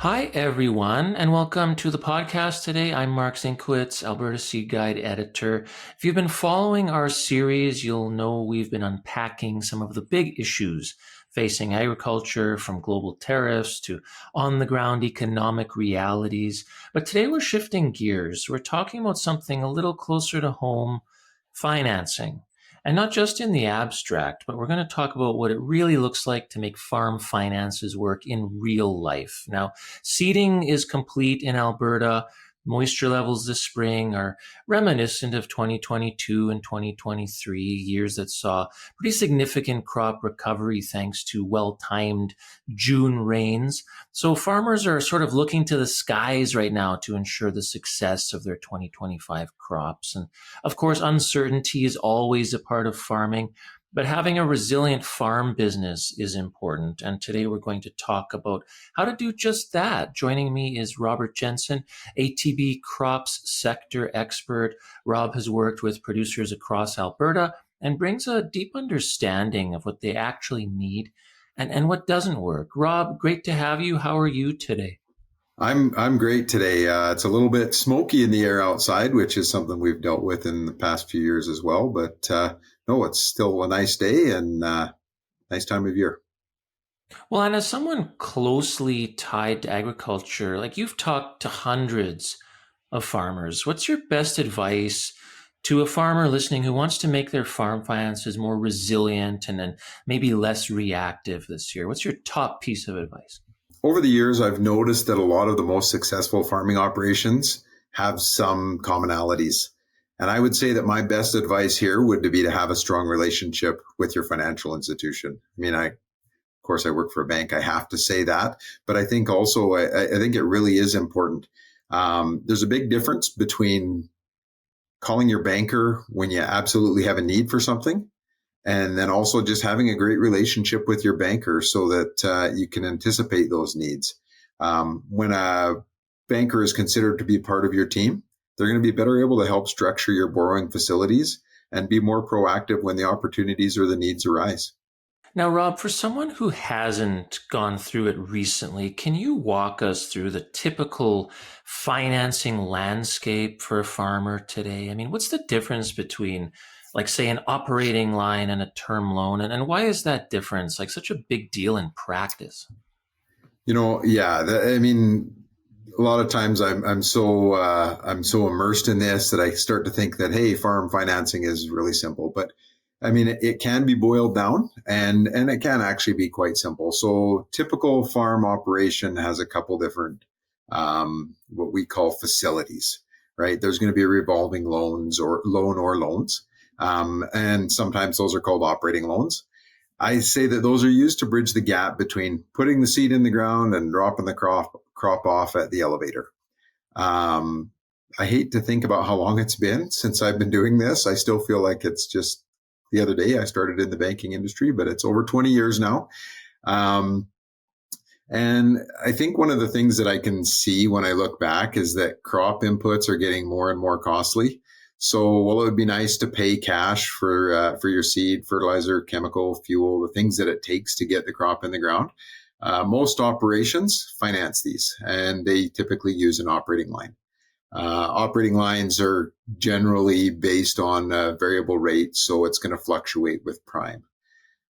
Hi, everyone, and welcome to the podcast today. I'm Mark Zinkwitz, Alberta Seed Guide editor. If you've been following our series, you'll know we've been unpacking some of the big issues facing agriculture, from global tariffs to on the ground economic realities. But today we're shifting gears. We're talking about something a little closer to home: financing. And not just in the abstract, but we're going to talk about what it really looks like to make farm finances work in real life. Now, seeding is complete in Alberta. Moisture levels this spring are reminiscent of 2022 and 2023, years that saw pretty significant crop recovery thanks to well timed June rains. So farmers are sort of looking to the skies right now to ensure the success of their 2025 crops. And of course, uncertainty is always a part of farming, but having a resilient farm business is important. And today we're going to talk about how to do just that. Joining me is Robert Jensen, ATB crops sector expert. Rob has worked with producers across Alberta and brings a deep understanding of what they actually need and what doesn't work. Rob, great to have you. How are you today? I'm great today. It's a little bit smoky in the air outside, which is something we've dealt with in the past few years as well. But no, it's still a nice day and nice time of year. Well, and as someone closely tied to agriculture, like you've talked to hundreds of farmers, what's your best advice to a farmer listening who wants to make their farm finances more resilient and then maybe less reactive this year? What's your top piece of advice? Over the years, I've noticed that a lot of the most successful farming operations have some commonalities. And I would say that my best advice here would be to have a strong relationship with your financial institution. Of course, I work for a bank. I have to say that. But I think also, I think it really is important. There's a big difference between calling your banker when you absolutely have a need for something, and then also just having a great relationship with your banker so that you can anticipate those needs. When a banker is considered to be part of your team, they're going to be better able to help structure your borrowing facilities and be more proactive when the opportunities or the needs arise. Now, Rob, for someone who hasn't gone through it recently, can you walk us through the typical financing landscape for a farmer today? I mean, what's the difference between, like, say, an operating line and a term loan? And why is that difference like such a big deal in practice? A lot of times I'm so immersed in this that I start to think that, hey, farm financing is really simple. But it can be boiled down, and it can actually be quite simple. So typical farm operation has a couple different what we call facilities, right? There's going to be revolving loans, and sometimes those are called operating loans. I say that those are used to bridge the gap between putting the seed in the ground and dropping the crop off at the elevator. I hate to think about how long it's been since I've been doing this. I still feel like it's just the other day. I started in the banking industry, but it's over 20 years now. And I think one of the things that I can see when I look back is that crop inputs are getting more and more costly. So while it would be nice to pay cash for your seed, fertilizer, chemical, fuel, the things that it takes to get the crop in the ground, most operations finance these, and they typically use an operating line. Operating lines are generally based on a variable rate, so it's going to fluctuate with prime.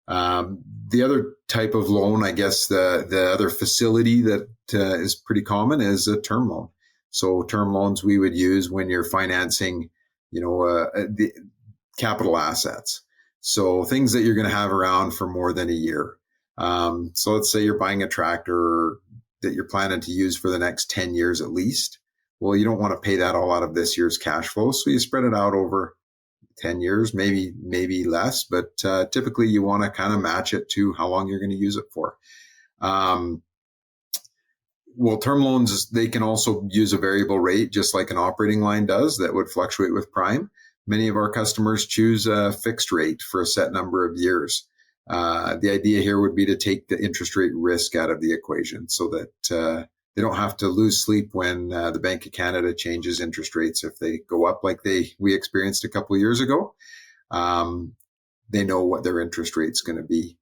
The other type of loan, I guess, the other facility that is pretty common is a term loan. So term loans we would use when you're financing, the capital assets. So things that you're going to have around for more than a year. So let's say you're buying a tractor that you're planning to use for the next 10 years at least. Well, you don't want to pay that all out of this year's cash flow. So you spread it out over 10 years, maybe less, but typically you want to kind of match it to how long you're going to use it for. Term loans, they can also use a variable rate, just like an operating line does, that would fluctuate with prime. Many of our customers choose a fixed rate for a set number of years. The idea here would be to take the interest rate risk out of the equation so that they don't have to lose sleep when the Bank of Canada changes interest rates. If they go up like we experienced a couple of years ago, they know what their interest rate's going to be.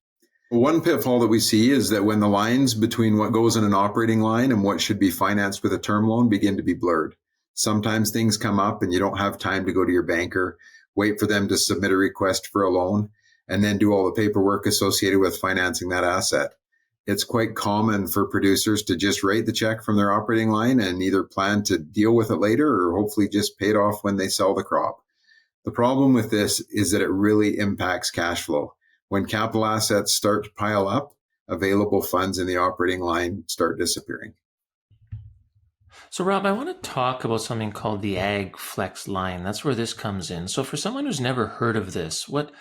One pitfall that we see is that when the lines between what goes in an operating line and what should be financed with a term loan begin to be blurred. Sometimes things come up and you don't have time to go to your banker, wait for them to submit a request for a loan, and then do all the paperwork associated with financing that asset. It's quite common for producers to just write the check from their operating line and either plan to deal with it later or hopefully just pay it off when they sell the crop. The problem with this is that it really impacts cash flow. When capital assets start to pile up, available funds in the operating line start disappearing. So, Rob, I want to talk about something called the Aflex line. That's where this comes in. So, for someone who's never heard of this, what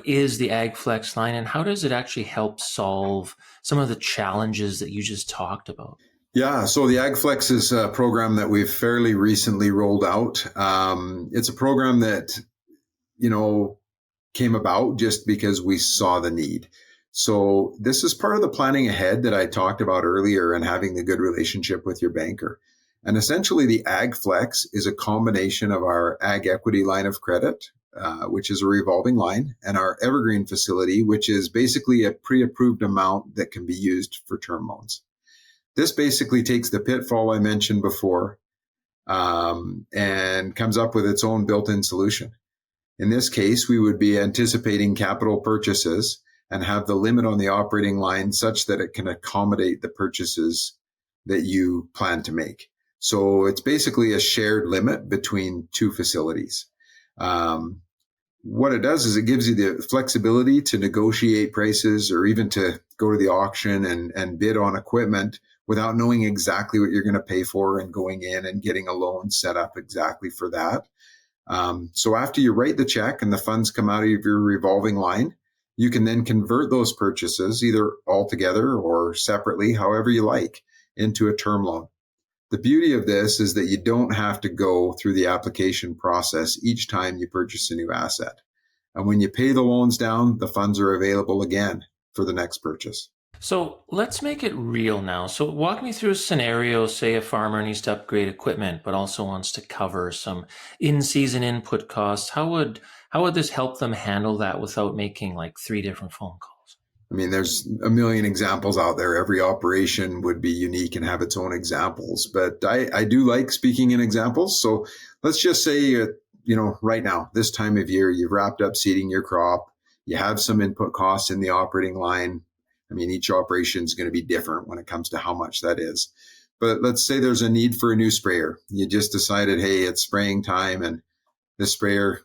is the Aflex line, and how does it actually help solve some of the challenges that you just talked about? Yeah, so the AgFlex is a program that we've fairly recently rolled out. It's a program that, you know, came about just because we saw the need. So this is part of the planning ahead that I talked about earlier and having the good relationship with your banker. And essentially, the AgFlex is a combination of our Ag Equity line of credit, which is a revolving line, and our Evergreen facility, which is basically a pre-approved amount that can be used for term loans. This basically takes the pitfall I mentioned before and comes up with its own built-in solution. In this case, we would be anticipating capital purchases and have the limit on the operating line such that it can accommodate the purchases that you plan to make. So it's basically a shared limit between two facilities. What it does is it gives you the flexibility to negotiate prices or even to go to the auction and bid on equipment without knowing exactly what you're going to pay for and going in and getting a loan set up exactly for that. So after you write the check and the funds come out of your revolving line, you can then convert those purchases either all together or separately, however you like, into a term loan. The beauty of this is that you don't have to go through the application process each time you purchase a new asset. And when you pay the loans down, the funds are available again for the next purchase. So let's make it real now. So walk me through a scenario, say a farmer needs to upgrade equipment, but also wants to cover some in-season input costs. How would this help them handle that without making like three different phone calls? I mean, there's a million examples out there. Every operation would be unique and have its own examples, but I do like speaking in examples. So let's just say, right now, this time of year, you've wrapped up seeding your crop. You have some input costs in the operating line. I mean, each operation is going to be different when it comes to how much that is. But let's say there's a need for a new sprayer. You just decided, hey, it's spraying time and the sprayer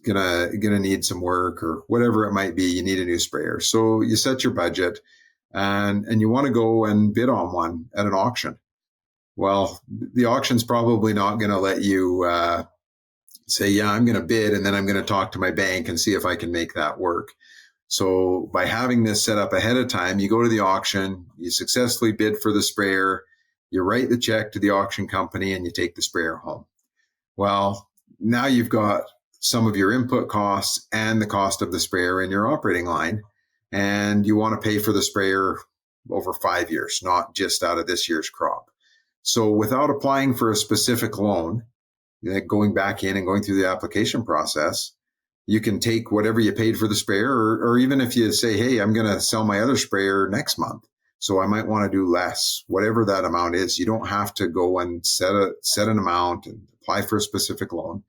gonna need some work or whatever it might be. You need a new sprayer. So you set your budget and you want to go and bid on one at an auction. Well, the auction's probably not going to let you say, yeah, I'm going to bid and then I'm going to talk to my bank and see if I can make that work. So by having this set up ahead of time, you go to the auction, you successfully bid for the sprayer, you write the check to the auction company and you take the sprayer home. Well, now you've got some of your input costs and the cost of the sprayer in your operating line, and you want to pay for the sprayer over 5 years, not just out of this year's crop. So without applying for a specific loan, like going back in and going through the application process, you can take whatever you paid for the sprayer, or even if you say, hey, I'm going to sell my other sprayer next month, so I might want to do less, whatever that amount is. You don't have to go and set an amount and apply for a specific loan,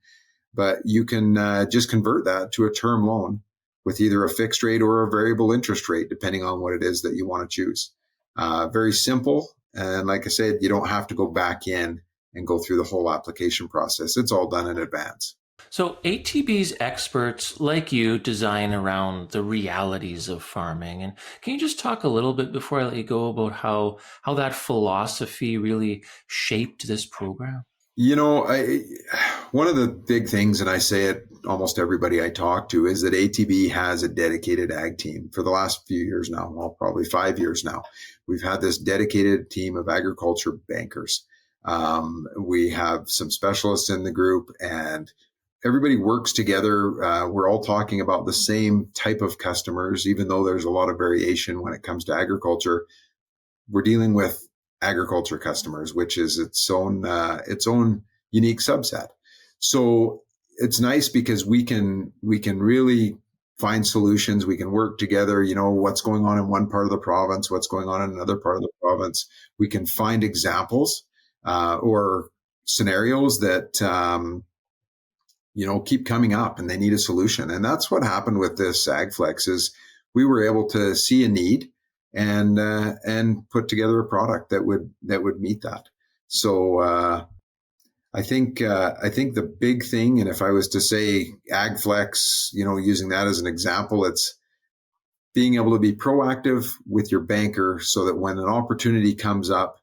but you can just convert that to a term loan with either a fixed rate or a variable interest rate, depending on what it is that you want to choose. Very simple. And like I said, you don't have to go back in and go through the whole application process. It's all done in advance. So ATB's experts like you design around the realities of farming. And can you just talk a little bit before I let you go about how that philosophy really shaped this program? One of the big things, and I say it almost everybody I talk to, is that ATB has a dedicated ag team for the last few years now. Well, probably 5 years now. We've had this dedicated team of agriculture bankers. We have some specialists in the group, and everybody works together. We're all talking about the same type of customers, even though there's a lot of variation when it comes to agriculture. We're dealing with agriculture customers, which is its own unique subset. So it's nice because we can really find solutions. We can work together. What's going on in one part of the province, what's going on in another part of the province. We can find examples or scenarios that keep coming up, and they need a solution. And that's what happened with this Aflex is we were able to see a need and put together a product that would meet that. So I think the big thing, and if I was to say Aflex, using that as an example, it's being able to be proactive with your banker so that when an opportunity comes up,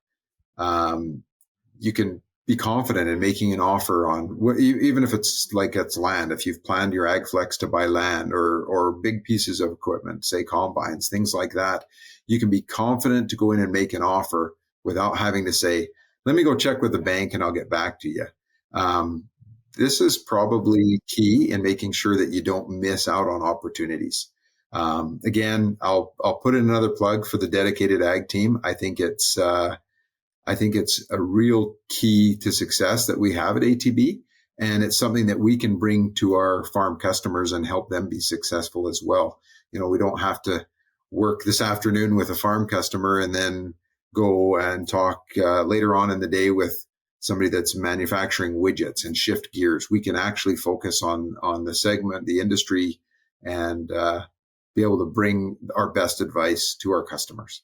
you can be confident in making an offer on even if it's land. If you've planned your Aflex to buy land or big pieces of equipment, say combines, things like that, you can be confident to go in and make an offer without having to say, let me go check with the bank and I'll get back to you. This is probably key in making sure that you don't miss out on opportunities. Again, I'll put in another plug for the dedicated ag team. I think it's a real key to success that we have at ATB, and it's something that we can bring to our farm customers and help them be successful as well. We don't have to work this afternoon with a farm customer and then go and talk later on in the day with somebody that's manufacturing widgets and shift gears. We can actually focus on the segment, the industry, and be able to bring our best advice to our customers.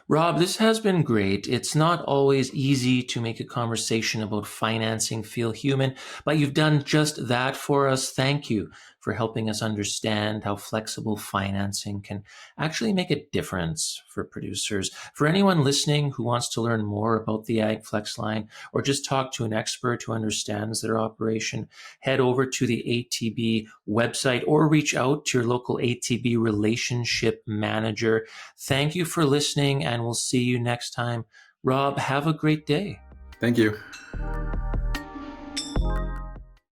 Rob, this has been great. It's not always easy to make a conversation about financing feel human, but you've done just that for us. Thank you for helping us understand how flexible financing can actually make a difference for producers. For anyone listening who wants to learn more about the Aflex line or just talk to an expert who understands their operation, head over to the ATB website or reach out to your local ATB relationship manager. Thank you for listening, and we'll see you next time. Rob, have a great day. Thank you.